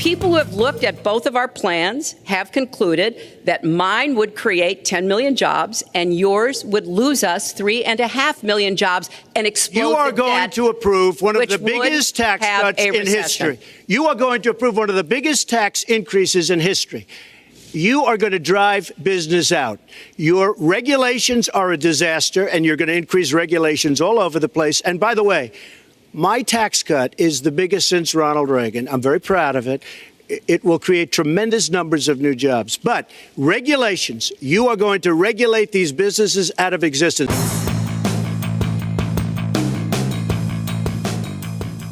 people who have looked at both of our plans have concluded that mine would create 10 million jobs and yours would lose us 3.5 million jobs and explode You are the going debt, to approve one of the would biggest tax have cuts a in recession. history. You are going to approve one of the biggest tax increases in history. You are going to drive business out. Your regulations are a disaster, and you're going to increase regulations all over the place. And by the way, my tax cut is the biggest since Ronald Reagan. I'm very proud of it. It will create tremendous numbers of new jobs. But regulations, you are going to regulate these businesses out of existence.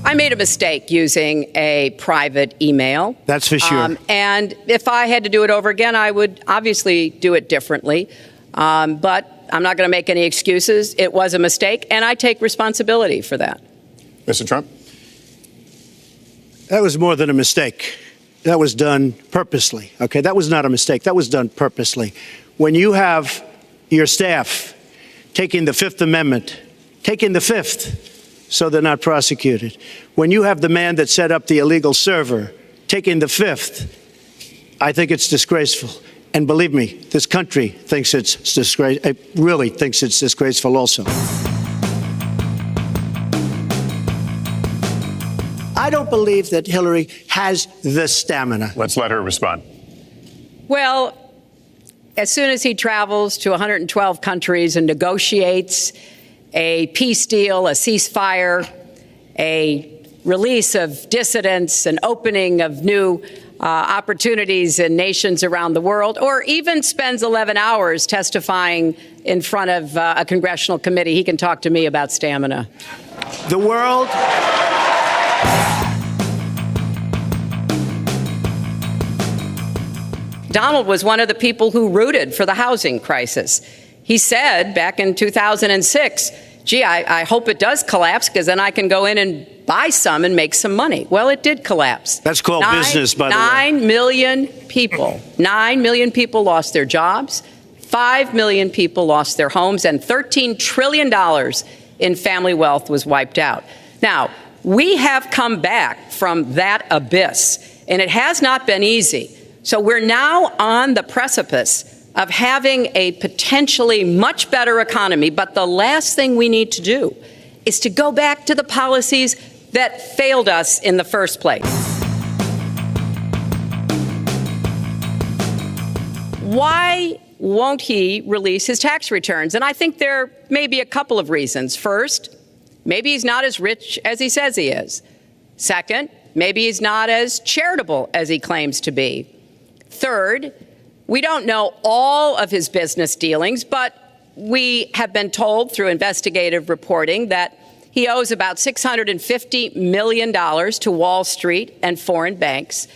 I made a mistake using a private email. That's for sure. And if I had to do it over again, I would obviously do it differently. But I'm not going to make any excuses. It was a mistake, and I take responsibility for that. Mr. Trump? That was more than a mistake. That was done purposely. Okay, that was not a mistake. That was done purposely. When you have your staff taking the Fifth Amendment, taking the Fifth, so they're not prosecuted. When you have the man that set up the illegal server taking the Fifth, I think it's disgraceful. And believe me, this country thinks it's disgraceful. It really thinks it's disgraceful also. I don't believe that Hillary has the stamina. Let's let her respond. Well, as soon as he travels to 112 countries and negotiates a peace deal, a ceasefire, a release of dissidents, an opening of new opportunities in nations around the world, or even spends 11 hours testifying in front of a congressional committee, he can talk to me about stamina. The world... Donald was one of the people who rooted for the housing crisis. He said back in 2006, gee, I hope it does collapse because then I can go in and buy some and make some money. Well, it did collapse. That's called business, by the way. 9 million people. 9 million people lost their jobs. 5 million people lost their homes, and $13 trillion in family wealth was wiped out. Now, we have come back from that abyss, and it has not been easy. So we're now on the precipice of having a potentially much better economy. But the last thing we need to do is to go back to the policies that failed us in the first place. Why won't he release his tax returns? And I think there may be a couple of reasons. First, maybe he's not as rich as he says he is. Second, maybe he's not as charitable as he claims to be. Third, we don't know all of his business dealings, but we have been told through investigative reporting that he owes about $650 million to Wall Street and foreign banks.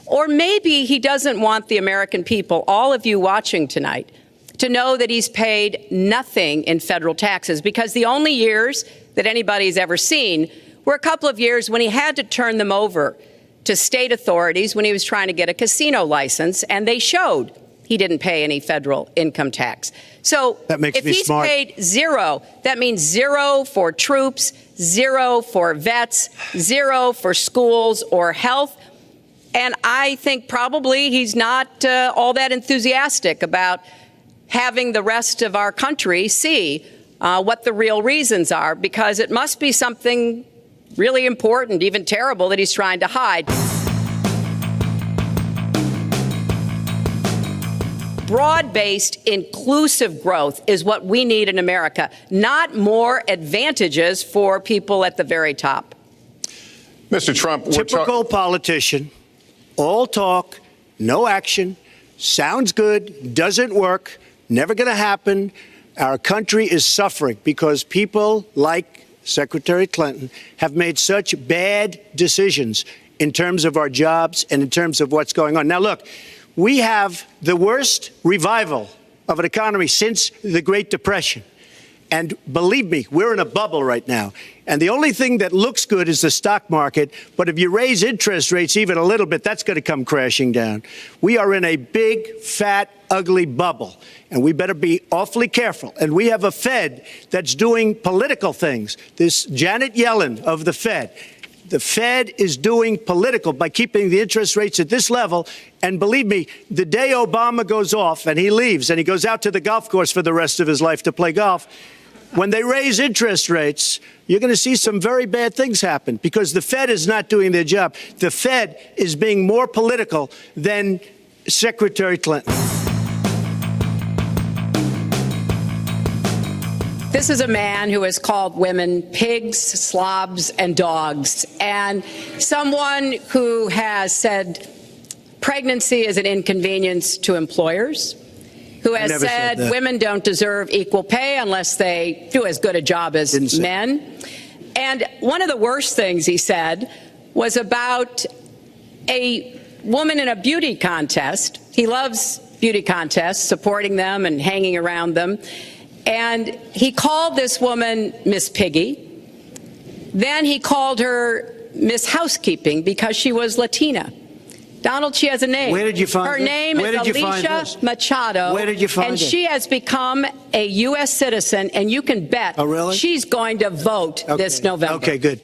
Or maybe he doesn't want the American people, all of you watching tonight, to know that he's paid nothing in federal taxes, because the only years that anybody's ever seen were a couple of years when he had to turn them over to state authorities when he was trying to get a casino license, and they showed he didn't pay any federal income tax. So if he's paid zero, that means zero for troops, zero for vets, zero for schools or health. And I think probably he's not all that enthusiastic about having the rest of our country see what the real reasons are, because it must be something really important, even terrible, that he's trying to hide. Broad-based, inclusive growth is what we need in America, not more advantages for people at the very top. Mr. Trump, typical politician, all talk, no action, sounds good, doesn't work, never going to happen. Our country is suffering because people like Secretary Clinton have made such bad decisions in terms of our jobs and in terms of what's going on. Now, look, we have the worst revival of an economy since the Great Depression. And believe me, we're in a bubble right now. And the only thing that looks good is the stock market. But if you raise interest rates even a little bit, that's going to come crashing down. We are in a big, fat, ugly bubble. And we better be awfully careful. And we have a Fed that's doing political things. This Janet Yellen of the Fed, The Fed is doing political by keeping the interest rates at this level. And believe me, the day Obama goes off and he leaves and he goes out to the golf course for the rest of his life to play golf, when they raise interest rates, you're going to see some very bad things happen because the Fed is not doing their job. The Fed is being more political than Secretary Clinton. This is a man who has called women pigs, slobs, and dogs, and someone who has said pregnancy is an inconvenience to employers, who has said women don't deserve equal pay unless they do as good a job as men. And one of the worst things he said was about a woman in a beauty contest. He loves beauty contests, supporting them and hanging around them. And he called this woman Miss Piggy. Then he called her Miss Housekeeping because she was Latina. Donald, she has a name. Where did you find her this? name Where is did you find Alicia this? Machado. Where did you find and it? she has become a U.S. citizen, and you can bet Oh, really? she's going to vote this November. Okay, good.